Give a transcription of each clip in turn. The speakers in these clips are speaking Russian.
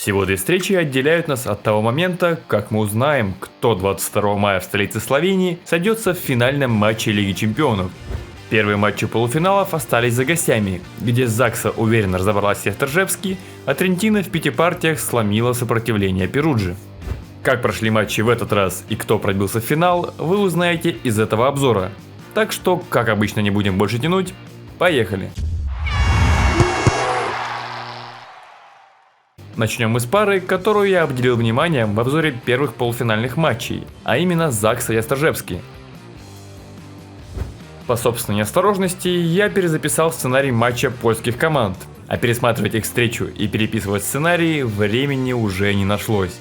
Всего две встречи отделяют нас от того момента, как мы узнаем, кто 22 мая в столице Словении сойдется в финальном матче Лиги Чемпионов. Первые матчи полуфиналов остались за гостями, где Закса уверенно разобралась с Естержевски, а Трентино в 5 партиях сломила сопротивление Перуджи. Как прошли матчи в этот раз и кто пробился в финал, вы узнаете из этого обзора. Так что, как обычно, не будем больше тянуть, поехали! Начнем мы с пары, которую я обделил вниманием в обзоре первых полуфинальных матчей, а именно Закса и Естержевски. По собственной осторожности я перезаписал сценарий матча польских команд, а пересматривать их встречу и переписывать сценарии времени уже не нашлось.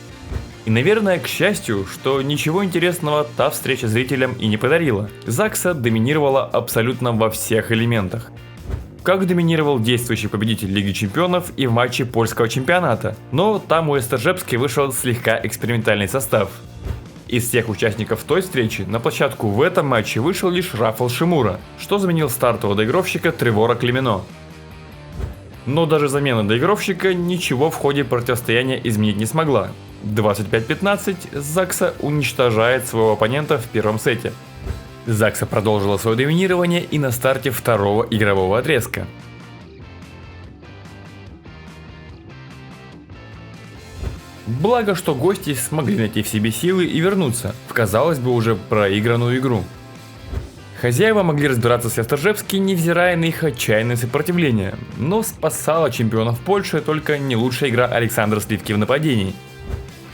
И, наверное, к счастью, что ничего интересного та встреча зрителям и не подарила. Закса доминировала абсолютно во всех элементах. Как доминировал действующий победитель Лиги Чемпионов и в матче польского чемпионата, но там у Естержевски вышел слегка экспериментальный состав. Из всех участников той встречи на площадку в этом матче вышел лишь Рафал Шимура, что заменил стартового доигровщика Тревора Клемено. Но даже замена доигровщика ничего в ходе противостояния изменить не смогла. 25-15 Закса уничтожает своего оппонента в первом сете. Закса продолжила свое доминирование и на старте второго игрового отрезка. Благо, что гости смогли найти в себе силы и вернуться в, казалось бы, уже проигранную игру. Хозяева могли разбираться с Естержевски, невзирая на их отчаянное сопротивление, но спасала чемпионов Польши только не лучшая игра Александра Сливки в нападении.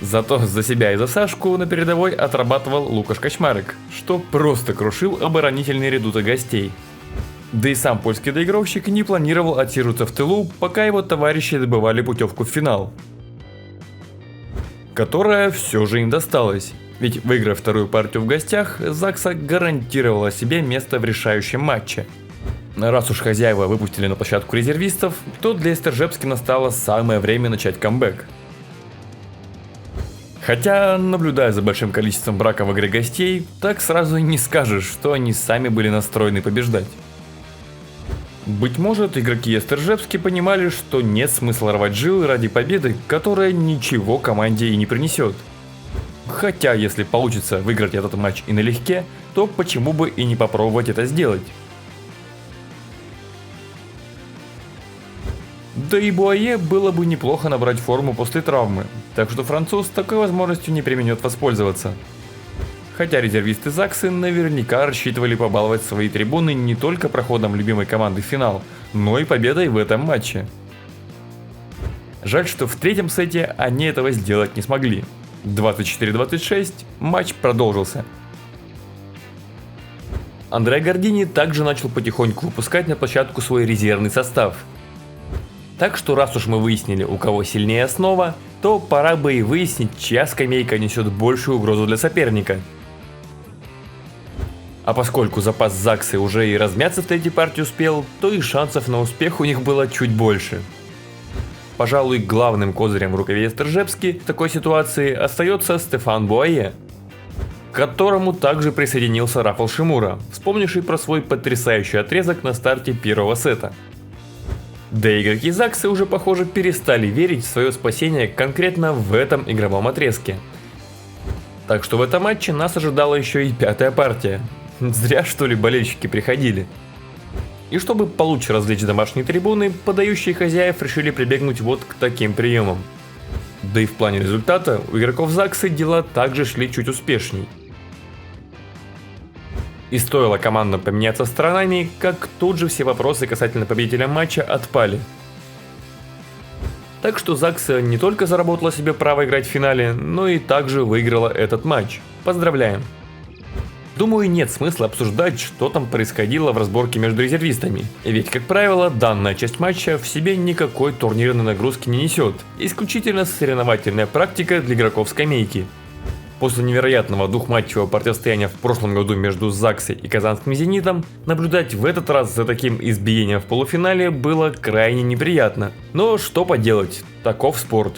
Зато за себя и за Сашку на передовой отрабатывал Лукаш Качмарек, что просто крушил оборонительные редуты гостей. Да и сам польский доигровщик не планировал отсиживаться в тылу, пока его товарищи добывали путевку в финал, которая все же им досталась. Ведь, выиграв вторую партию в гостях, Закса гарантировала себе место в решающем матче. Раз уж хозяева выпустили на площадку резервистов, то для Естержевски настало самое время начать камбэк. Хотя, наблюдая за большим количеством браков в игре гостей, так сразу не скажешь, что они сами были настроены побеждать. Быть может, игроки Естержевски понимали, что нет смысла рвать жилы ради победы, которая ничего команде и не принесет. Хотя, если получится выиграть этот матч и налегке, то почему бы и не попробовать это сделать? Да и Буае было бы неплохо набрать форму после травмы, так что француз такой возможностью не преминет воспользоваться. Хотя резервисты Заксы наверняка рассчитывали побаловать свои трибуны не только проходом любимой команды в финал, но и победой в этом матче. Жаль, что в третьем сете они этого сделать не смогли. 24-26 матч продолжился. Андреа Гордини также начал потихоньку выпускать на площадку свой резервный состав. Так что раз уж мы выяснили, у кого сильнее основа, то пора бы и выяснить, чья скамейка несет большую угрозу для соперника. А поскольку запас Заксы уже и размяться в третьей партии успел, то и шансов на успех у них было чуть больше. Пожалуй, главным козырем в рукаве Естержевски в такой ситуации остается Стефан Буае, к которому также присоединился Рафал Шимура, вспомнивший про свой потрясающий отрезок на старте первого сета. Да и игроки Заксы уже, похоже, перестали верить в свое спасение конкретно в этом игровом отрезке. Так что в этом матче нас ожидала еще и пятая партия. Зря, что ли, болельщики приходили. И чтобы получше развлечь домашние трибуны, подающие хозяев решили прибегнуть вот к таким приемам. Да и в плане результата у игроков Заксы дела также шли чуть успешней. И стоило командам поменяться сторонами, как тут же все вопросы касательно победителя матча отпали. Так что Закса не только заработала себе право играть в финале, но и также выиграла этот матч. Поздравляем! Думаю, нет смысла обсуждать, что там происходило в разборке между резервистами, ведь, как правило, данная часть матча в себе никакой турнирной нагрузки не несет, исключительно соревновательная практика для игроков скамейки. После невероятного двухматчевого противостояния в прошлом году между Заксой и Казанским Зенитом, наблюдать в этот раз за таким избиением в полуфинале было крайне неприятно. Но что поделать, таков спорт.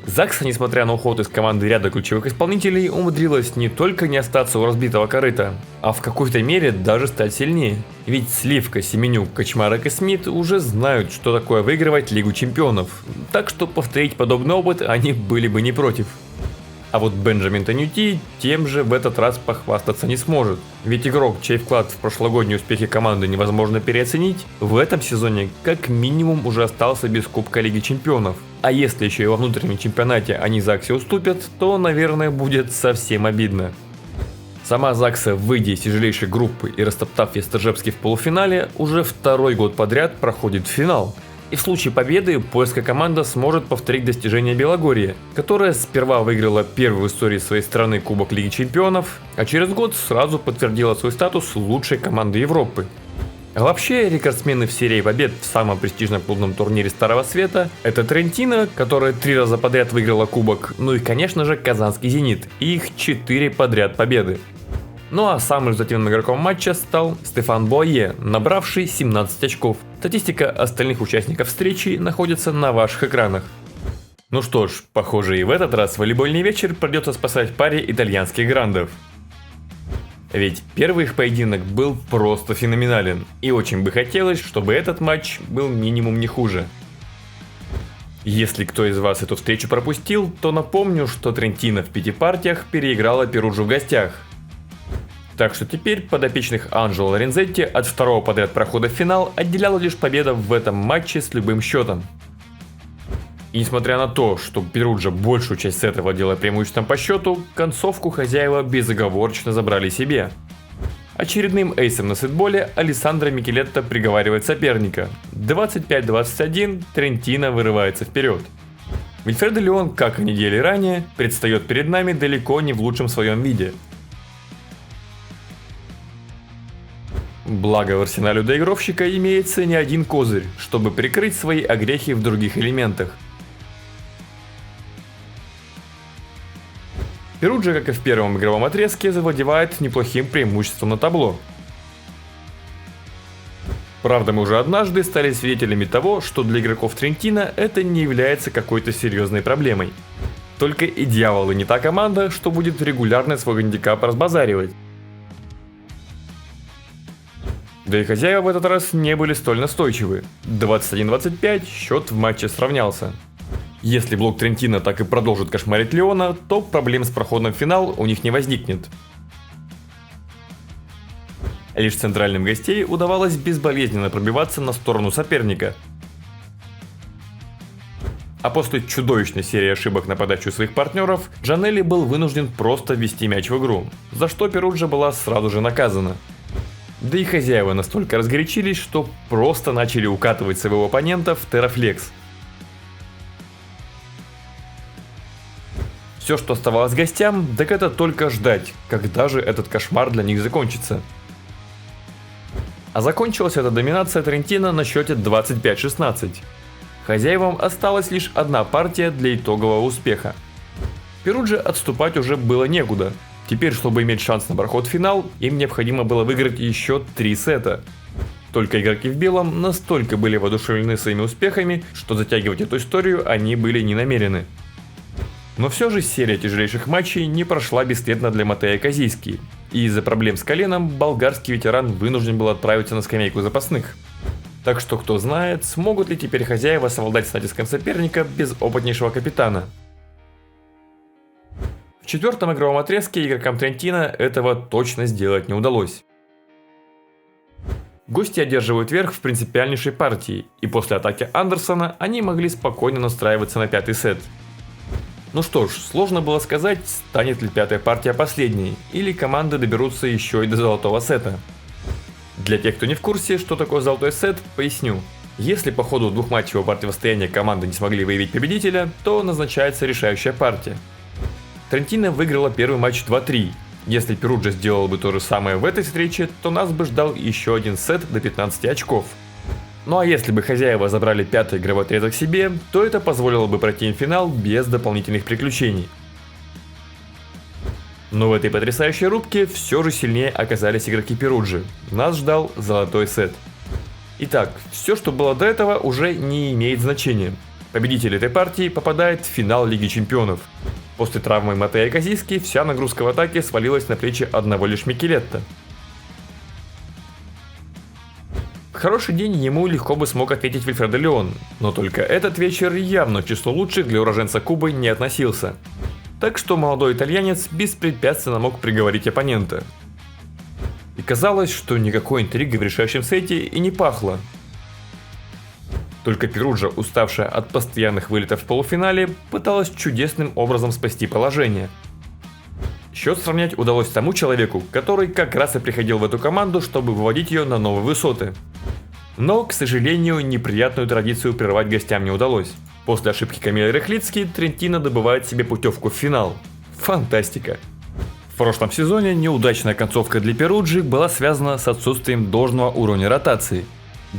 Закса, несмотря на уход из команды ряда ключевых исполнителей, умудрилась не только не остаться у разбитого корыта, а в какой-то мере даже стать сильнее. Ведь Сливка, Семенюк, Качмарок и Смит уже знают, что такое выигрывать Лигу Чемпионов, так что повторить подобный опыт они были бы не против. А вот Бенджамин Танюти тем же в этот раз похвастаться не сможет. Ведь игрок, чей вклад в прошлогодние успехи команды невозможно переоценить, в этом сезоне как минимум уже остался без Кубка Лиги Чемпионов. А если еще и во внутреннем чемпионате они Заксе уступят, то, наверное, будет совсем обидно. Сама Закса, выйдя из тяжелейшей группы и растоптав Естержевский в полуфинале, уже второй год подряд проходит в финал. И в случае победы польская команда сможет повторить достижение Белогорья, которая сперва выиграла первый в истории своей страны Кубок Лиги Чемпионов, а через год сразу подтвердила свой статус лучшей команды Европы. А вообще, рекордсмены в серии побед в самом престижном клубном турнире Старого Света – это Трентино, которая 3 раза подряд выиграла кубок, ну и конечно же Казанский Зенит, и их 4 подряд победы. Ну а самым результативным игроком матча стал Стефан Буае, набравший 17 очков. Статистика остальных участников встречи находится на ваших экранах. Ну что ж, похоже и в этот раз волейбольный вечер придется спасать паре итальянских грандов. Ведь первый их поединок был просто феноменален, и очень бы хотелось, чтобы этот матч был минимум не хуже. Если кто из вас эту встречу пропустил, то напомню, что Трентино в 5 партиях переиграла Перуджу в гостях. Так что теперь подопечных Анджело Лорензетти от второго подряд прохода в финал отделяла лишь победа в этом матче с любым счетом. И несмотря на то, что Перуджа большую часть сета владела преимуществом по счету, концовку хозяева безоговорочно забрали себе. Очередным эйсом на сетболе Алессандро Микелетто приговаривает соперника. 25-21, Трентино вырывается вперед. Вильфредо Леон, как и недели ранее, предстает перед нами далеко не в лучшем своем виде. Благо в арсенале у доигровщика имеется не один козырь, чтобы прикрыть свои огрехи в других элементах. Перуджа, как и в первом игровом отрезке, завладевает неплохим преимуществом на табло. Правда, мы уже однажды стали свидетелями того, что для игроков Трентино это не является какой-то серьезной проблемой. Только и дьяволы не та команда, что будет регулярно свой гандикап разбазаривать. Да и хозяева в этот раз не были столь настойчивы. 21-25 счет в матче сравнялся. Если блок Трентино так и продолжит кошмарить Леона, то проблем с проходом в финал у них не возникнет. Лишь центральным гостей удавалось безболезненно пробиваться на сторону соперника. А после чудовищной серии ошибок на подачу своих партнеров, Джанелли был вынужден просто ввести мяч в игру, за что Перуджа была сразу же наказана. Да и хозяева настолько разгорячились, что просто начали укатывать своего оппонента в террафлекс. Все, что оставалось гостям, так это только ждать, когда же этот кошмар для них закончится. А закончилась эта доминация Трентино на счете 25-16. Хозяевам осталась лишь одна партия для итогового успеха. Перудже отступать уже было некуда. Теперь, чтобы иметь шанс на проход в финал, им необходимо было выиграть еще 3 сета. Только игроки в белом настолько были воодушевлены своими успехами, что затягивать эту историю они были не намерены. Но все же серия тяжелейших матчей не прошла бесследно для Матея Козийски, и из-за проблем с коленом болгарский ветеран вынужден был отправиться на скамейку запасных. Так что кто знает, смогут ли теперь хозяева совладать с натиском соперника без опытнейшего капитана. В четвертом игровом отрезке игрокам Трентино этого точно сделать не удалось. Гости одерживают верх в принципиальнейшей партии, и после атаки Андерсона они могли спокойно настраиваться на 5-й сет. Ну что ж, сложно было сказать, станет ли 5-я партия последней, или команды доберутся еще и до золотого сета. Для тех, кто не в курсе, что такое золотой сет, поясню. Если по ходу двухматчевого противостояния команды не смогли выявить победителя, то назначается решающая партия. Трентино выиграла первый матч 2-3. Если Перуджа сделал бы то же самое в этой встрече, то нас бы ждал еще один сет до 15 очков. Ну а если бы хозяева забрали 5-й игровой отрезок себе, то это позволило бы пройти им финал без дополнительных приключений. Но в этой потрясающей рубке все же сильнее оказались игроки Перуджи. Нас ждал золотой сет. Итак, все, что было до этого, уже не имеет значения. Победитель этой партии попадает в финал Лиги Чемпионов. После травмы Матео Козиски вся нагрузка в атаке свалилась на плечи одного лишь Микелетто. В хороший день ему легко бы смог ответить Вильфредо Леон, но только этот вечер явно в число лучших для уроженца Кубы не относился. Так что молодой итальянец беспрепятственно мог приговорить оппонента. И казалось, что никакой интриги в решающем сете и не пахло. Только Перуджа, уставшая от постоянных вылетов в полуфинале, пыталась чудесным образом спасти положение. Счет сравнять удалось тому человеку, который как раз и приходил в эту команду, чтобы выводить ее на новые высоты. Но, к сожалению, неприятную традицию прервать гостям не удалось. После ошибки Камиля Рыхлицки Трентино добывает себе путевку в финал. Фантастика! В прошлом сезоне неудачная концовка для Перуджи была связана с отсутствием должного уровня ротации.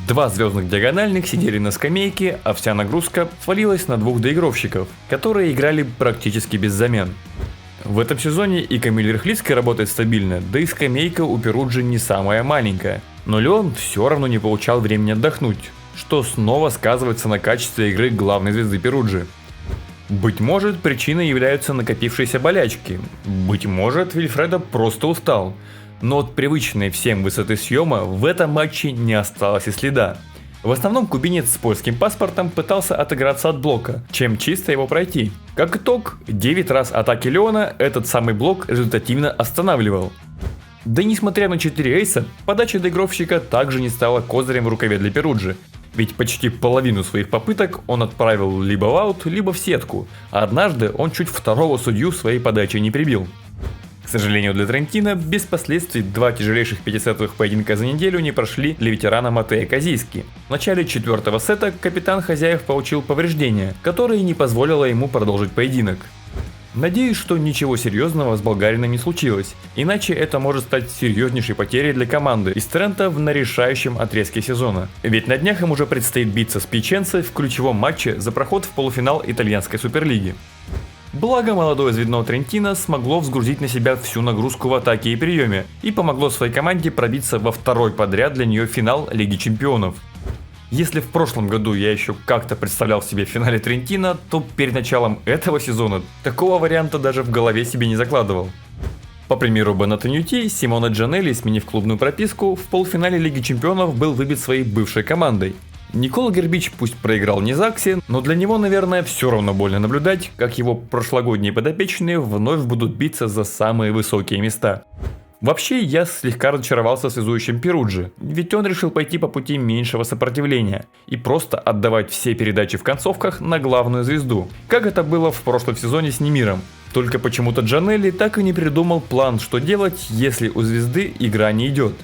Два звездных диагональных сидели на скамейке, а вся нагрузка свалилась на двух доигровщиков, которые играли практически без замен. В этом сезоне и Камиль Рыхлицкий работает стабильно, да и скамейка у Перуджи не самая маленькая. Но Леон все равно не получал времени отдохнуть, что снова сказывается на качестве игры главной звезды Перуджи. Быть может, причиной являются накопившиеся болячки, быть может, Вильфредо просто устал. Но от привычной всем высоты съема в этом матче не осталось и следа. В основном кубинец с польским паспортом пытался отыграться от блока, чем чисто его пройти. Как итог, 9 раз атаки Леона этот самый блок результативно останавливал. Да и несмотря на 4 эйса, подача доигровщика также не стала козырем в рукаве для Перуджи. Ведь почти половину своих попыток он отправил либо в аут, либо в сетку, а однажды он чуть второго судью своей подачей не прибил. К сожалению для Трентино, без последствий два тяжелейших пятисетовых поединка за неделю не прошли для ветерана Матео Козиски. В начале четвертого сета капитан хозяев получил повреждение, которое не позволило ему продолжить поединок. Надеюсь, что ничего серьезного с болгарином не случилось, иначе это может стать серьезнейшей потерей для команды из Трента на решающем отрезке сезона. Ведь на днях им уже предстоит биться с Пьяченцей в ключевом матче за проход в полуфинал итальянской суперлиги. Благо, молодое звено Трентино смогло взгрузить на себя всю нагрузку в атаке и приеме и помогло своей команде пробиться во второй подряд для нее финал Лиги Чемпионов. Если в прошлом году я еще как-то представлял себе в финале Трентино, то перед началом этого сезона такого варианта даже в голове себе не закладывал. По примеру Бонатоньюти, Симоне Джанелли, сменив клубную прописку, в полуфинале Лиги Чемпионов был выбит своей бывшей командой. Никола Гербич пусть проиграл Низаксе, но для него, наверное, все равно больно наблюдать, как его прошлогодние подопечные вновь будут биться за самые высокие места. Вообще, я слегка разочаровался в связующем Перуджи, ведь он решил пойти по пути меньшего сопротивления и просто отдавать все передачи в концовках на главную звезду, как это было в прошлом сезоне с Немиром. Только почему-то Джанелли так и не придумал план, что делать, если у звезды игра не идет.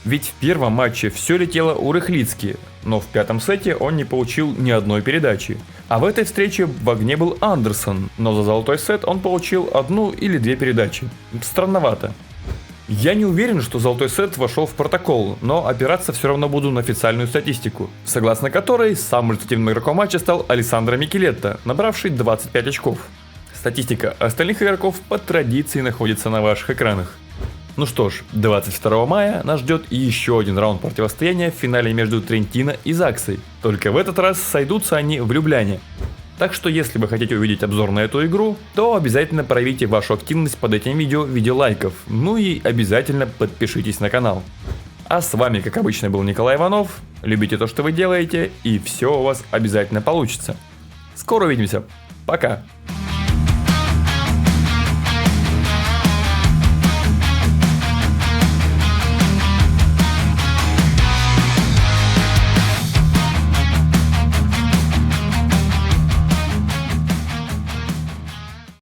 Ведь в первом матче все летело у Рыхлицки, но в пятом сете он не получил ни одной передачи. А в этой встрече в огне был Андерсон, но за золотой сет он получил одну или две передачи. Странновато. Я не уверен, что золотой сет вошел в протокол, но опираться все равно буду на официальную статистику, согласно которой самым результативным игроком матча стал Алессандро Микелетто, набравший 25 очков. Статистика остальных игроков по традиции находится на ваших экранах. Ну что ж, 22 мая нас ждет еще один раунд противостояния в финале между Трентино и Заксой. Только в этот раз сойдутся они в Любляне. Так что если вы хотите увидеть обзор на эту игру, то обязательно проявите вашу активность под этим видео в виде лайков. Ну и обязательно подпишитесь на канал. А с вами, как обычно, был Николай Иванов. Любите то, что вы делаете, и все у вас обязательно получится. Скоро увидимся. Пока.